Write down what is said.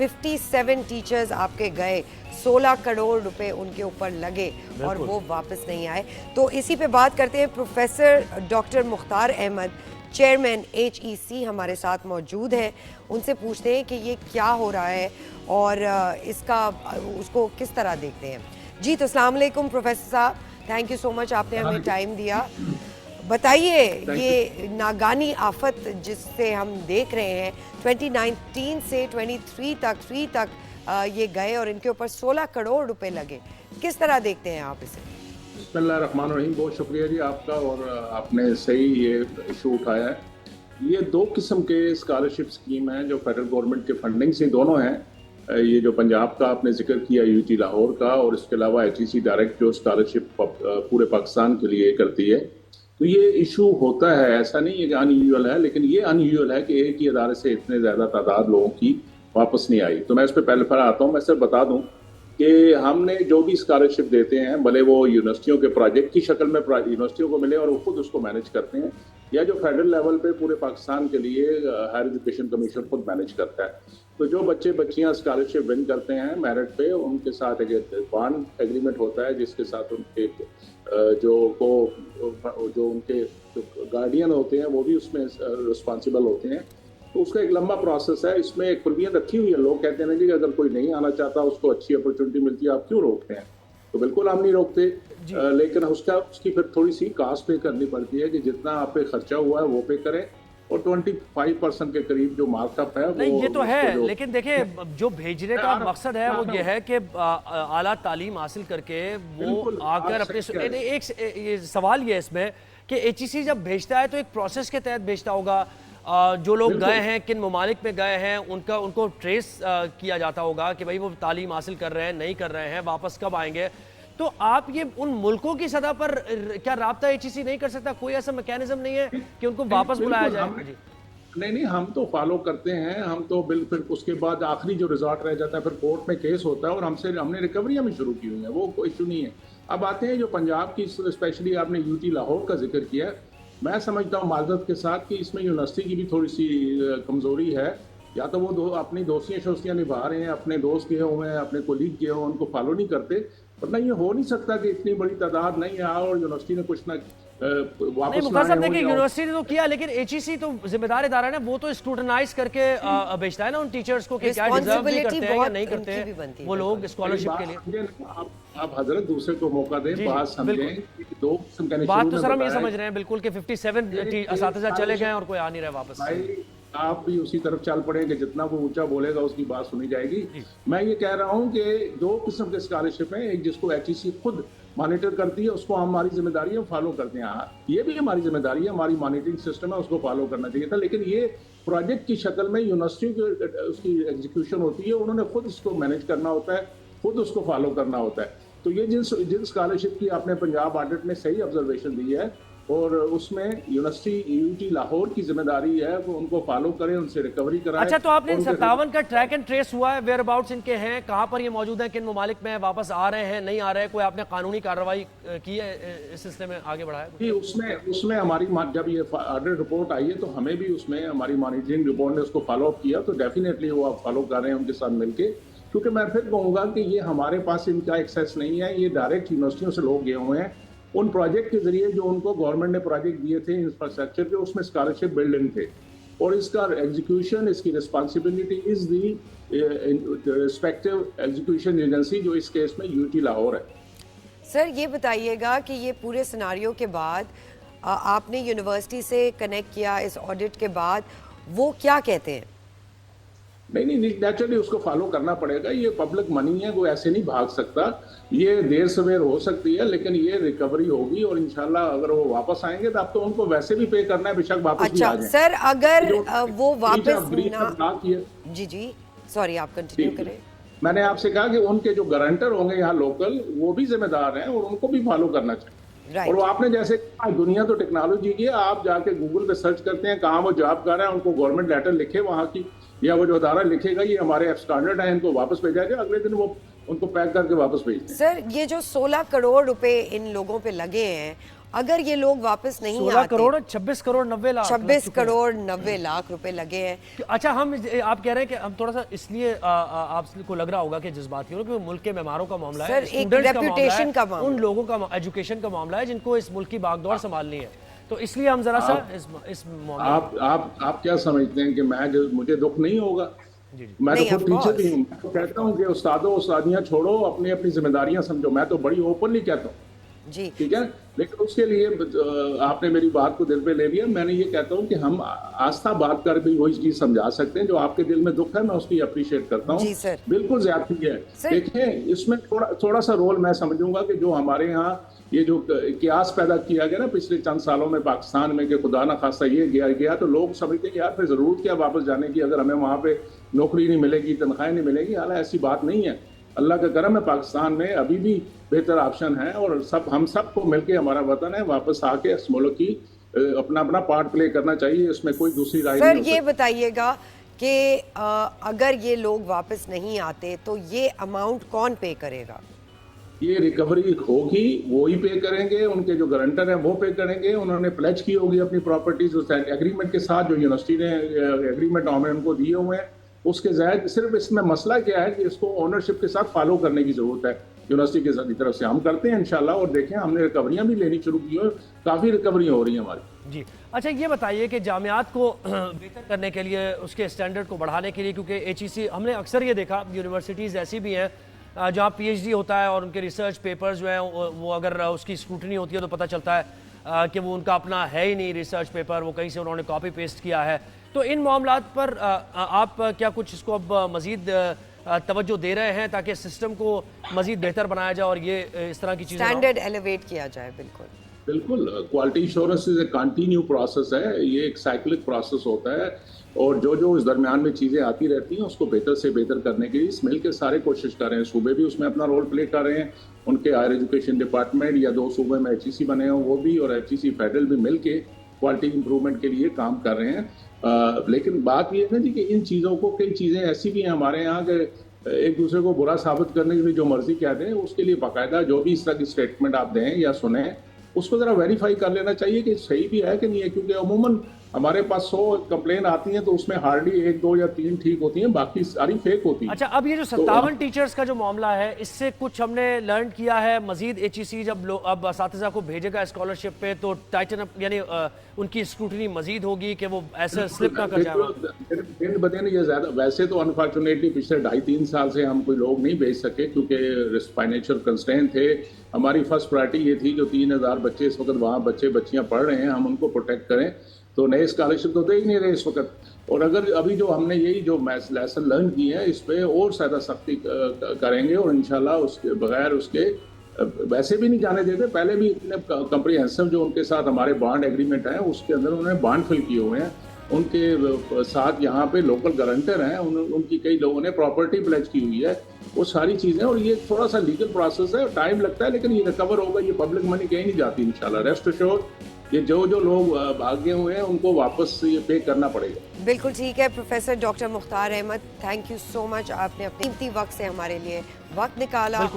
57 teachers आपके गए, 16 करोड़ रुपए उनके ऊपर लगे और वो वापस नहीं आए। तो इसी पे बात करते हैं। Professor doctor Mukhtar Ahmed, chairman HEC हमारे साथ मौजूद हैं। उनसे पूछते हैं कि ये क्या हो रहा है और इसका उसको किस तरह देखते हैं। जी तो अस्सलाम वालेकुम प्रोफेसर साहब, थैंक यू सो मच, आपने हमें टाइम दिया। बताइए, ये नागानी आफत जिससे हम देख रहे हैं 2019 से 23 तक ये गए और इनके ऊपर 16 करोड़ रुपए लगे, किस तरह देखते हैं आप इसे? बिस्मिल्लाहिर्रहमानिर्रहीम। बहुत शुक्रिया जी आपका, और आपने सही ये इशू उठाया है। ये दो किस्म के स्कॉलरशिप स्कीम हैं जो फेडरल गवर्नमेंट के फंडिंग से दोनों हैं। ये जो पंजाब का आपने जिक्र किया UT लाहौर का, और इसके अलावा HEC डायरेक्ट जो स्कॉलरशिप पूरे पाकिस्तान के लिए करती है। तो ये इशू होता है, ऐसा नहीं है कि अनयूजुअल है, लेकिन ये अनयूजुअल है कि एक ही अदारे से इतने ज़्यादा तादाद लोगों की वापस नहीं आई। तो मैं इस पर पहले पर आता हूँ। मैं सिर्फ बता दूँ कि हमने जो भी स्कॉलरशिप देते हैं, भले वो यूनिवर्सिटियों के प्रोजेक्ट की शक्ल में यूनिवर्सिटियों को मिले और वो खुद उसको मैनेज करते हैं, या जो फेडरल लेवल पे पूरे पाकिस्तान के लिए हायर एजुकेशन कमीशन खुद मैनेज करता है। तो जो बच्चे बच्चियां स्कॉलरशिप विन करते हैं मेरिट पे, उनके साथ एक बॉन्ड एग्रीमेंट होता है जिसके साथ उनके जो उनके गार्डियन होते हैं वो भी उसमें रिस्पॉन्सिबल होते हैं। तो उसका एक लंबा प्रोसेस है। इसमें एक प्रोविजन रखी हुई है। लोग कहते हैं ना जी, अगर कोई नहीं आना चाहता उसको अच्छी अपॉर्चुनिटी मिलती है, आप क्यों रोकते हैं? तो बिल्कुल हम नहीं रोकते, लेकिन उसकी फिर थोड़ी सी कास्ट पे करनी पड़ती है कि जितना आप पे खर्चा हुआ है वो पे करें, और 25% के करीब जो मार्कअप है नहीं, ये तो है, लेकिन देखिए जो भेजने का मकसद है वो ये है कि आला तालीम हासिल करके वो आकर अपने ये सवाल ये है इसमें कि HEC जब भेजता है तो एक प्रोसेस के तहत भेजता होगा। जो लोग गए हैं, किन ममालिक में गए हैं, उनको ट्रेस किया जाता होगा कि भाई वो तालीम हासिल कर रहे हैं, नहीं कर रहे हैं, वापस कब आएंगे। तो आप ये उन मुल्कों की सतह पर क्या राब्ता HEC नहीं कर सकता? कोई ऐसा मैकेनिज्म नहीं है कि उनको वापस बुलाया जाए? नहीं, हम तो फॉलो करते हैं। हम तो बिल्कुल उसके बाद आखिरी जो रिजॉर्ट रह जाता है, फिर कोर्ट में केस होता है, और हमने रिकवरियां भी शुरू की हुई हैं, वो कोई इशू नहीं है। अब आते हैं जो पंजाब की, स्पेशली आपने UT लाहौर का जिक्र किया। मैं समझता हूँ माजरत के साथ कि इसमें यूनिवर्सिटी की भी थोड़ी सी कमजोरी है। या तो वो अपनी दोस्तियाँ शोस्तियाँ निभा रहे हैं, अपने दोस्त गए हुए हैं, अपने कोलीग गए हुए, उनको फॉलो नहीं करते। वरना ये हो नहीं सकता कि इतनी बड़ी तादाद नहीं आया और यूनिवर्सिटी ने कुछ ना वापस देखिए यूनिवर्सिटी ने तो किया, लेकिन HEC तो जिम्मेदार इदारा है, वो तो स्क्रूटनाइज करके भेजता है ना उन टीचर्स को कि क्या डिजर्व भी करते हैं या नहीं करते हैं वो लोग स्कॉलरशिप के लिए। आप हजरत दूसरे को मौका दें, बात समझें। दो बात तो सर हम ये समझ रहे हैं बिल्कुल कि 57 असातिज़ा चले गए और कोई आ नहीं रहा वापस। आप भी उसी तरफ चल पड़े कि जितना वो ऊंचा बोलेगा उसकी बात सुनी जाएगी। मैं ये कह रहा हूँ कि दो किस्म के स्कॉलरशिप हैं। एक जिसको HEC खुद मॉनिटर करती है, उसको हमारी जिम्मेदारी है फॉलो करते हैं। हाँ, ये भी हमारी जिम्मेदारी है, हमारी मॉनिटरिंग सिस्टम है, उसको फॉलो करना चाहिए था। लेकिन ये प्रोजेक्ट की शक्ल में यूनिवर्सिटी की उसकी एग्जीक्यूशन होती है, उन्होंने खुद इसको मैनेज करना होता है, खुद उसको फॉलो करना होता है। तो ये जिन स्कॉलरशिप की आपने पंजाब ऑडिट में सही ऑब्जर्वेशन दी है, और उसमें यूनिवर्सिटी UT लाहौर की जिम्मेदारी है वो उनको फॉलो करें, उनसे रिकवरी कराएं। अच्छा, तो आपने 57 का ट्रैक एंड ट्रेस हुआ है, वेयर अबाउट्स इनके हैं, कहां पर ये मौजूद हैं, किन ममालिक में वापस आ रहे हैं, नहीं आ रहे हैं? कोई आपने कानूनी कार्रवाई की है इस सिलसिले में, आगे बढ़ाया? जी, उसमें हमारी जब ये ऑडिट रिपोर्ट आई है तो हमें भी उसमें हमारी मॉनिटरिंग रिपोर्ट ने उसको फॉलो अप किया। तो डेफिनेटली वो आप फॉलो कर रहे हैं उनके साथ मिलके, क्योंकि मैं फिर कहूँगा कि ये हमारे पास इनका एक्सेस नहीं है। ये डायरेक्ट यूनिवर्सिटियों से लोग गए हुए हैं, उन प्रोजेक्ट के जरिए जो उनको गवर्नमेंट ने प्रोजेक्ट दिए थे इंफ्रास्ट्रक्चर के, उसमें स्कॉलरशिप बिल्डिंग थे, और इसका एग्जीक्यूशन, इसकी responsibility is the respective execution agency, जो इस केस में UT लाहौर है। सर ये बताइएगा कि ये पूरे सिनारियो के बाद आपने यूनिवर्सिटी से कनेक्ट किया इस ऑडिट के बाद, वो क्या कहते हैं? नहीं, नेचुरली उसको फॉलो करना पड़ेगा। ये पब्लिक मनी है, वो ऐसे नहीं भाग सकता। ये देर सवेर हो सकती है, लेकिन ये रिकवरी होगी, और इंशाल्लाह अगर वो वापस आएंगे तो अब तो उनको वैसे भी पे करना है, बेशक वापस भी आ जाए। सर अगर वो वापस जी सॉरी, आप कंटिन्यू करें। मैंने आपसे कहा कि उनके जो गारंटर होंगे यहाँ लोकल, वो भी जिम्मेदार हैं और उनको भी फॉलो करना चाहिए। और वो आपने जैसे दुनिया तो टेक्नोलॉजी की है, आप जाके गूगल पे सर्च करते हैं कहाँ वो जॉब कर रहे हैं, उनको गवर्नमेंट लेटर लिखे वहाँ की, या वो जो अदारा लिखेगा ये हमारे एब्सकॉन्डेड हैं, इनको वापस भेजा जाए, अगले दिन वो उनको पैक करके वापस भेजते हैं। सर ये जो 16 करोड़ रुपए इन लोगों पे लगे हैं अगर ये लोग वापस नहीं 16 आते, करोड़ 26 करोड़ 90 लाख 26 करोड़ 90 लाख रुपए लगे हैं। अच्छा, हम आप कह रहे हैं कि हम थोड़ा सा इसलिए आपको लग रहा होगा कि जज्बात की हो, क्योंकि मुल्क के मेहमानों का मामला है, सर, एक स्टूडेंट्स का रेपुटेशन का मामला है, मामला, उन लोगों का एजुकेशन का मामला है जिनको इस मुल्क की बागडोर संभालनी है, तो इसलिए हम जरा सा इस मामले आप क्या समझते हैं कि मुझे दुख नहीं होगा? मैं तो खुद टीचर भी हूँ, तो कहता हूँ कि उस्तादों उस्तादियाँ छोड़ो, अपनी अपनी जिम्मेदारियां समझो। मैं तो बड़ी ओपनली कहता हूँ जी, ठीक है, लेकिन उसके लिए आपने मेरी बात को दिल पे ले लिया। मैंने ये कहता हूँ कि हम आस्था बात कर भी वही चीज समझा सकते हैं। जो आपके दिल में दुख है मैं उसकी अप्रिशिएट करता हूँ, बिल्कुल ज्यादती है। देखिए, इसमें थोड़ा सा रोल मैं समझूंगा कि जो हमारे यहाँ ये जो कियास पैदा किया गया ना पिछले चंद सालों में पाकिस्तान में कि खुदा ना खास्ता ये गया तो लोग समझते हैं यार फिर जरूरत क्या वापस जाने की, अगर हमें वहाँ पे नौकरी नहीं मिलेगी, तनख्वाहें नहीं मिलेगी। हालांकि ऐसी बात नहीं है, अल्लाह का करम है, पाकिस्तान में अभी भी बेहतर ऑप्शन है और हम सबको मिलके, हमारा वतन है, वापस आके इस मुल्क की अपना अपना पार्ट प्ले करना चाहिए। इसमें कोई दूसरी राय नहीं। सर, ये बताइएगा कि अगर ये लोग वापस नहीं आते तो ये अमाउंट कौन पे करेगा? ये रिकवरी होगी, वो ही पे करेंगे, उनके जो गारंटर हैं वो पे करेंगे। उन्होंने प्लेज की होगी अपनी प्रॉपर्टीज एग्रीमेंट के साथ, जो यूनिवर्सिटी ने एग्रीमेंट हमने उनको दिए हुए हैं उसके ज़ायद। सिर्फ इसमें मसला क्या है कि इसको ओनरशिप के साथ फॉलो करने की जरूरत है यूनिवर्सिटी की तरफ से। हम करते हैं इंशाल्लाह, और देखें हमने रिकवरियां भी लेनी शुरू की है, काफ़ी रिकवरियां हो रही हैं हमारी। जी, अच्छा, ये बताइए कि जामियात को बेहतर करने के लिए, उसके स्टैंडर्ड को बढ़ाने के लिए, क्योंकि HEC हमने अक्सर ये देखा यूनिवर्सिटीज़ ऐसी भी हैं जहाँ PhD होता है और उनके रिसर्च पेपर्स जो हैं वो अगर उसकी स्क्रूटनी होती है तो पता चलता है कि वो उनका अपना है ही नहीं रिसर्च पेपर, वो कहीं से उन्होंने कॉपी पेस्ट किया है। तो इन मामलात पर आप क्या कुछ इसको अब मज़ीद तवज्जो दे रहे हैं ताकि सिस्टम को मज़ीद बेहतर बनाया जाए और ये इस तरह की चीज़ें स्टैंडर्ड एलिवेट किया जाए? बिल्कुल, quality insurance is a continue process है, ये एक साइक्लिक प्रोसेस होता है और जो इस दरमियान में चीज़ें आती रहती हैं उसको बेहतर से बेहतर करने के लिए इस मिल के सारे कोशिश कर रहे हैं। सूबे भी उसमें अपना रोल प्ले कर रहे हैं, उनके हायर एजुकेशन डिपार्टमेंट या 2 सूबे में HEC बने हैं वो भी, और HEC फेडरल भी मिल के क्वालिटी इंप्रूवमेंट के लिए काम कर रहे हैं। लेकिन बात ये है ना जी कि इन चीज़ों को, कई चीज़ें ऐसी भी हैं हमारे यहाँ के एक दूसरे को बुरा साबित करने के लिए जो मर्जी क्या दें, उसके लिए बाकायदा जो भी इस तरह की स्टेटमेंट आप दें या सुने उसको ज़रा वेरीफाई कर लेना चाहिए कि सही भी है कि नहीं है। क्योंकि अमूमन हमारे पास 100 कंप्लेन आती हैं तो उसमें हार्डली 1, 2 या 3 ठीक होती हैं, बाकी सारी फेक होती हैं। अच्छा, अब ये जो 57 टीचर्स का जो मामला है, इससे कुछ हमने लर्न किया है मजीद? HEC जब अब असातिज़ा को भेजेगा स्कॉलरशिप पे तो टाइटन अप, यानी उनकी स्क्रूटनी मजीद होगी कि वो ऐसे स्लिप ना कर जाए। दिन ब दिन ये ज़्यादा, वैसे तो अनफॉर्चुनेटली पिछले 2.5-3 साल से हम कोई लोग नहीं भेज सके क्योंकि फाइनेंशियल कंस्ट्रेंट थे। हमारी फर्स्ट प्रायोरिटी ये थी जो 3000 बच्चे इस वक्त वहाँ बच्चियाँ पढ़ रहे हैं, हम उनको प्रोटेक्ट करें, तो नए स्कॉलरशिप तो दे ही नहीं रहे इस वक्त। और अगर अभी जो हमने यही जो लेसन लर्न की है इस पर और ज़्यादा सख्ती करेंगे और इंशाल्लाह उसके बगैर उसके वैसे भी नहीं जाने देते। पहले भी इतने कम्प्रिहेंसिव जो उनके साथ हमारे बॉन्ड एग्रीमेंट हैं उसके अंदर उन्होंने बॉन्ड फिल किए हुए हैं, उनके साथ यहाँ पे लोकल गारंटर हैं, उनकी कई लोगों ने प्रॉपर्टी प्लेज की हुई है, वो सारी चीज़ें। और ये थोड़ा सा लीगल प्रोसेस है, टाइम लगता है, लेकिन ये रिकवर होगा। ये पब्लिक मनी कहीं नहीं जाती इंशाल्लाह, रेस्ट अश्योर्ड। ये जो लोग भागे हुए हैं उनको वापस ये पे करना पड़ेगा। बिल्कुल ठीक है। Professor doctor Mukhtar Ahmed, thank you so much, आपने अपने कीमती वक्त से हमारे लिए वक्त निकाला।